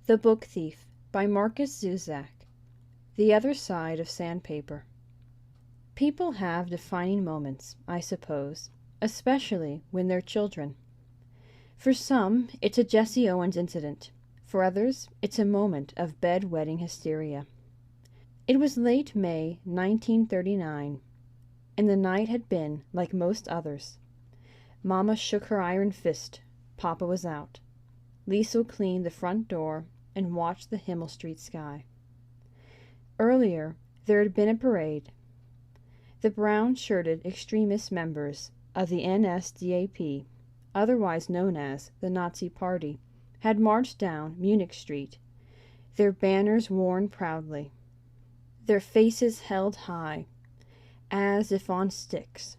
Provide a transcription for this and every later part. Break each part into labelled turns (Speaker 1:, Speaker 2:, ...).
Speaker 1: The Book Thief by Marcus Zusak. The Other Side of Sandpaper. People have defining moments, I suppose, especially when they're children. For some, it's a Jesse Owens incident. For others, it's a moment of bedwetting hysteria. It was late May 1939, and the night had been like most others. Mama shook her iron fist. Papa was out. Liesl cleaned the front door and watched the Himmel Street sky. Earlier, there had been a parade. The brown-shirted extremist members of the NSDAP, otherwise known as the Nazi Party, had marched down Munich Street, their banners worn proudly, their faces held high, as if on sticks.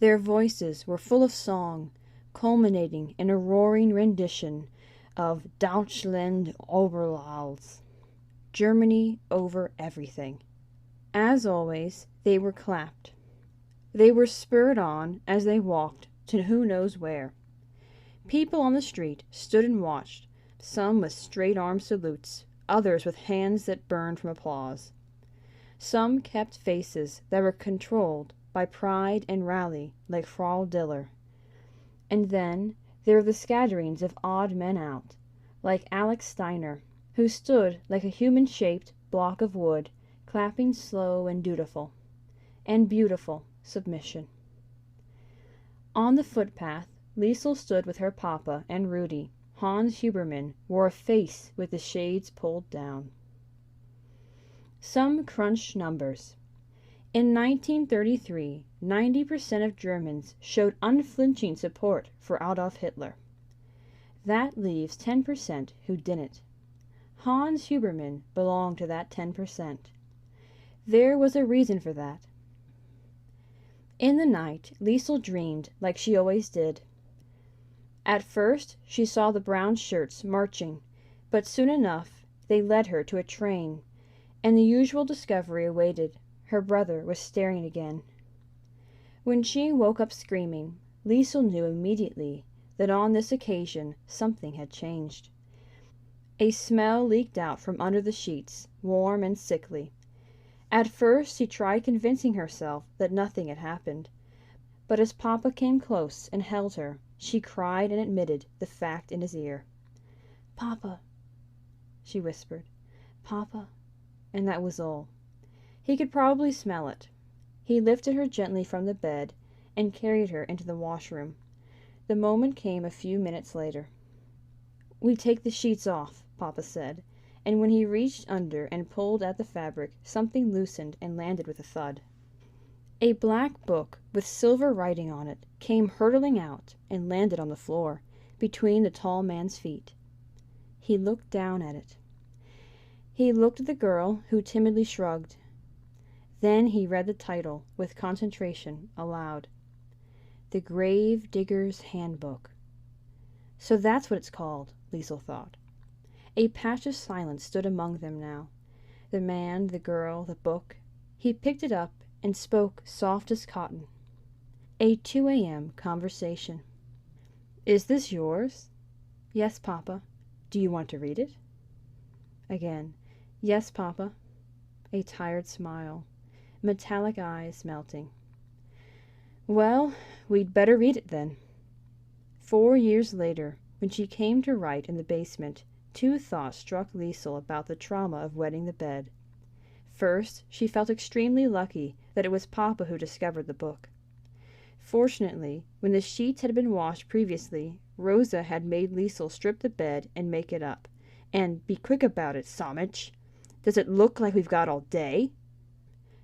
Speaker 1: Their voices were full of song, culminating in a roaring rendition of Deutschland über alles, Germany over everything. As always, they were clapped. They were spurred on as they walked to who knows where. People on the street stood and watched, some with straight-arm salutes, others with hands that burned from applause. Some kept faces that were controlled by pride and rally like Frau Diller. And then there were the scatterings of odd men out, like Alex Steiner, who stood like a human-shaped block of wood, clapping slow and dutiful, and beautiful submission. On the footpath, Liesl stood with her papa and Rudy. Hans Huberman wore a face with the shades pulled down. Some crunched numbers. In 1933, 90% of Germans showed unflinching support for Adolf Hitler. That leaves 10% who didn't. Hans Huberman belonged to that 10%. There was a reason for that. In the night, Liesl dreamed like she always did. At first, she saw the brown shirts marching, but soon enough they led her to a train, and the usual discovery awaited. Her brother was staring again. When she woke up screaming, Liesl knew immediately that on this occasion something had changed. A smell leaked out from under the sheets, warm and sickly. At first she tried convincing herself that nothing had happened, but as Papa came close and held her, she cried and admitted the fact in his ear. "Papa," she whispered, "Papa," and that was all. He could probably smell it. He lifted her gently from the bed and carried her into the washroom. The moment came a few minutes later. "We take the sheets off," Papa said, and when he reached under and pulled at the fabric, something loosened and landed with a thud. A black book with silver writing on it came hurtling out and landed on the floor, between the tall man's feet. He looked down at it. He looked at the girl, who timidly shrugged. Then he read the title, with concentration, aloud. The Grave Digger's Handbook. So that's what it's called, Liesl thought. A patch of silence stood among them now. The man, the girl, the book. He picked it up and spoke soft as cotton. A 2 a.m. conversation. "Is this yours?" "Yes, Papa." "Do you want to read it?" Again. "Yes, Papa." A tired smile. Metallic eyes melting. "Well, we'd better read it then." 4 years later, when she came to write in the basement, two thoughts struck Liesl about the trauma of wetting the bed. First, she felt extremely lucky that it was Papa who discovered the book. Fortunately, when the sheets had been washed previously, Rosa had made Liesl strip the bed and make it up. And be quick about it, Samich. Does it look like we've got all day?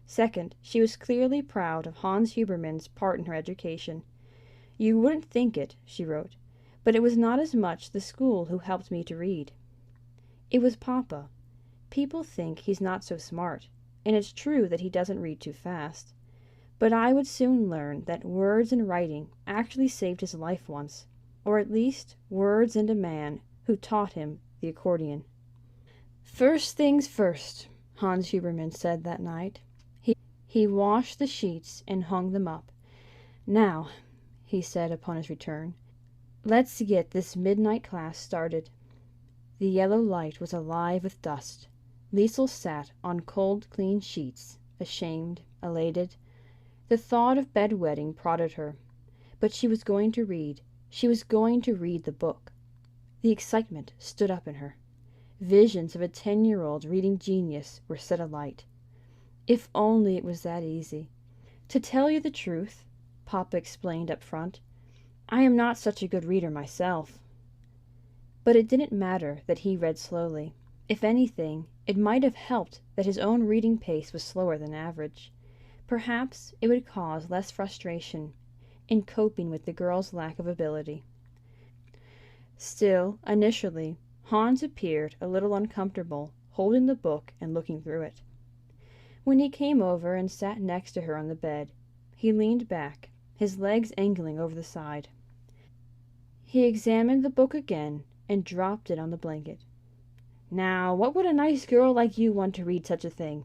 Speaker 1: Second, she was clearly proud of Hans Huberman's part in her education. "You wouldn't think it," she wrote, "but it was not as much the school who helped me to read. It was Papa. People think he's not so smart, and it's true that he doesn't read too fast. But I would soon learn that words and writing actually saved his life once, or at least words and a man who taught him the accordion." "First things first," Hans Huberman said that night. He washed the sheets and hung them up. "Now," he said upon his return, "let's get this midnight class started." The yellow light was alive with dust. Liesel sat on cold, clean sheets, ashamed, elated. The thought of bedwetting prodded her. But she was going to read. She was going to read the book. The excitement stood up in her. Visions of a 10-year-old reading genius were set alight. If only it was that easy. To tell you the truth, Papa explained up front, I am not such a good reader myself. But it didn't matter that he read slowly. If anything, it might have helped that his own reading pace was slower than average. Perhaps it would cause less frustration in coping with the girl's lack of ability. Still, initially, Hans appeared a little uncomfortable, holding the book and looking through it. When he came over and sat next to her on the bed, he leaned back, his legs angling over the side. He examined the book again and dropped it on the blanket. Now, what would a nice girl like you want to read such a thing?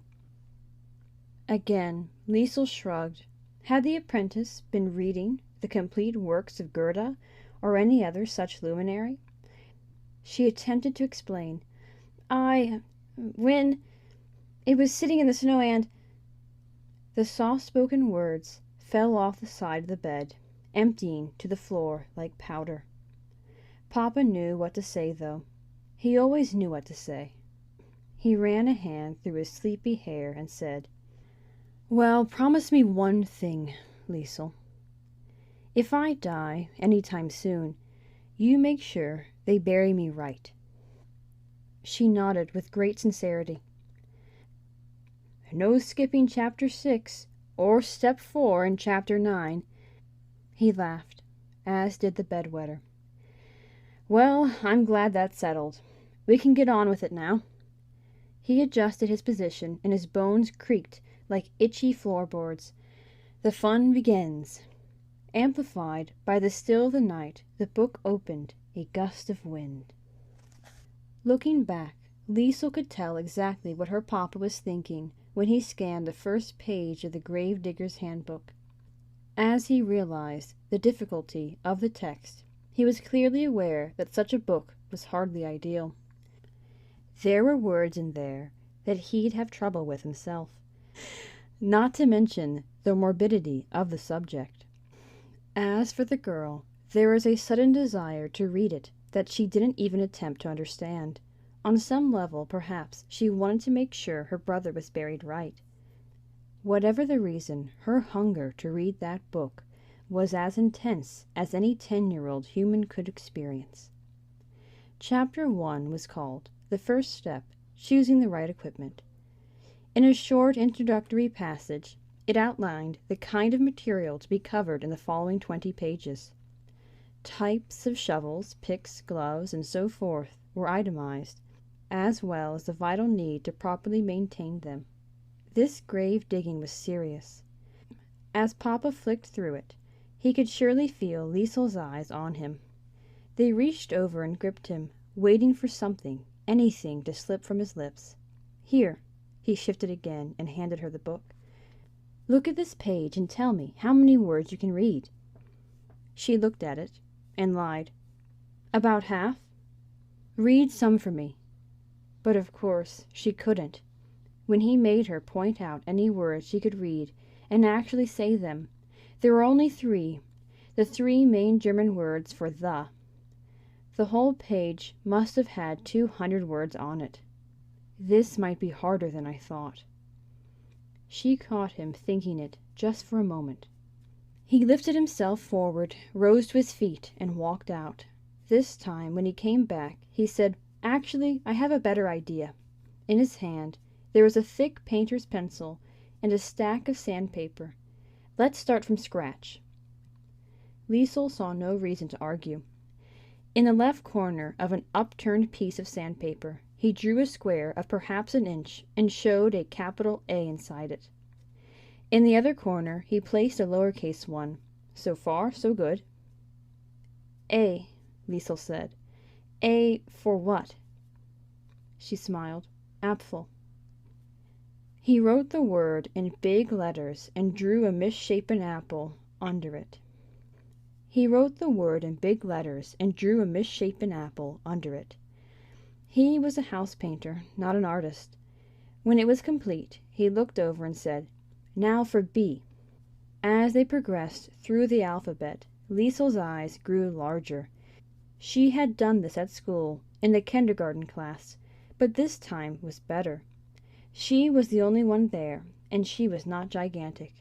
Speaker 1: Again, Liesel shrugged. Had the apprentice been reading the complete works of Goethe or any other such luminary? She attempted to explain. When it was sitting in the snow and... The soft-spoken words fell off the side of the bed, emptying to the floor like powder. Papa knew what to say, though. He always knew what to say. He ran a hand through his sleepy hair and said, Well, promise me one thing, Liesel. If I die any time soon, you make sure they bury me right. She nodded with great sincerity. No skipping chapter 6 or step 4 in chapter 9. He laughed, as did the bedwetter. Well, I'm glad that's settled. We can get on with it now. He adjusted his position, and his bones creaked like itchy floorboards. The fun begins. Amplified by the still of the night, the book opened, a gust of wind. Looking back, Liesel could tell exactly what her papa was thinking when he scanned the first page of the Gravedigger's Handbook. As he realized the difficulty of the text, he was clearly aware that such a book was hardly ideal. There were words in there that he'd have trouble with himself, not to mention the morbidity of the subject. As for the girl, there was a sudden desire to read it that she didn't even attempt to understand. On some level, perhaps, she wanted to make sure her brother was buried right. Whatever the reason, her hunger to read that book was as intense as any 10-year-old human could experience. Chapter 1 was called The First Step, Choosing the Right Equipment. In a short introductory passage, it outlined the kind of material to be covered in the following 20 pages. Types of shovels, picks, gloves, and so forth were itemized, as well as the vital need to properly maintain them. This grave digging was serious. As Papa flicked through it, he could surely feel Liesel's eyes on him. They reached over and gripped him, waiting for something, anything to slip from his lips. Here, he shifted again and handed her the book. Look at this page and tell me how many words you can read. She looked at it and lied. About half. Read some for me. But of course she couldn't. When he made her point out any words she could read and actually say them, there were only 3, the 3 main German words for the. The whole page must have had 200 words on it. This might be harder than I thought. She caught him thinking it just for a moment. He lifted himself forward, rose to his feet, and walked out. This time, when he came back, he said, Actually, I have a better idea. In his hand, there was a thick painter's pencil and a stack of sandpaper. Let's start from scratch. Liesel saw no reason to argue. In the left corner of an upturned piece of sandpaper, he drew a square of perhaps an inch and showed a capital A inside it. In the other corner, he placed a lowercase one. So far, so good. A, Liesel said. A for what? She smiled. Apfel. He wrote the word in big letters and drew a misshapen apple under it. He He was a house painter, not an artist. When it was complete, he looked over and said, "Now for B." As they progressed through the alphabet, Liesel's eyes grew larger. She had done this at school, in the kindergarten class, but this time was better. She was the only one there, and she was not gigantic.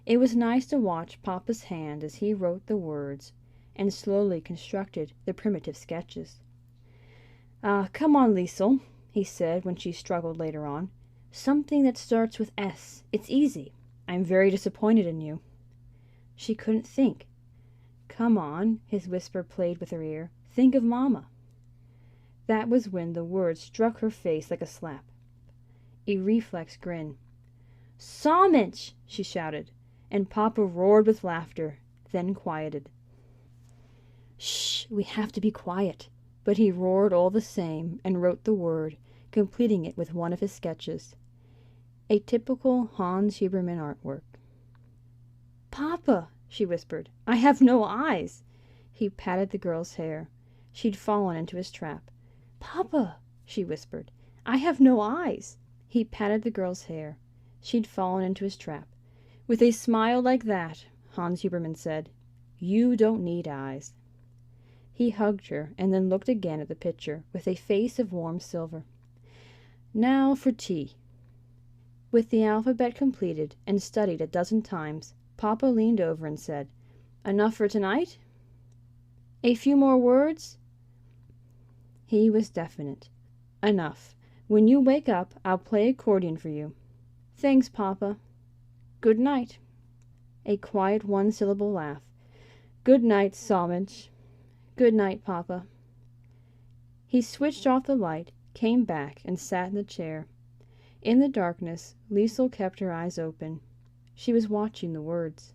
Speaker 1: It was nice to watch Papa's hand as he wrote the words and slowly constructed the primitive sketches. Come on, Liesel," he said when she struggled later on. "Something that starts with S. It's easy. I'm very disappointed in you." She couldn't think. "Come on," his whisper played with her ear. "Think of Mama." That was when the words struck her face like a slap. A reflex grin. "Sawmensch!" she shouted, and Papa roared with laughter, then quieted. "Shh! We have to be quiet." But he roared all the same and wrote the word, completing it with one of his sketches. A typical Hans Huberman artwork. "Papa," she whispered, "I have no eyes." He patted the girl's hair. She'd fallen into his trap. "Papa," she whispered, "I have no eyes." He patted the girl's hair. She'd fallen into his trap. "With a smile like that," Hans Huberman said, "you don't need eyes." He hugged her and then looked again at the picture with a face of warm silver. "Now for tea." With the alphabet completed and studied a dozen times, Papa leaned over and said, "Enough for tonight? A few more words?" He was definite. "Enough. When you wake up, I'll play accordion for you." "Thanks, Papa." "Good night." A quiet one-syllable laugh. "Good night, Sawmensch." "Good night, Papa." He switched off the light, came back, and sat in the chair. In the darkness, Liesel kept her eyes open. She was watching the words.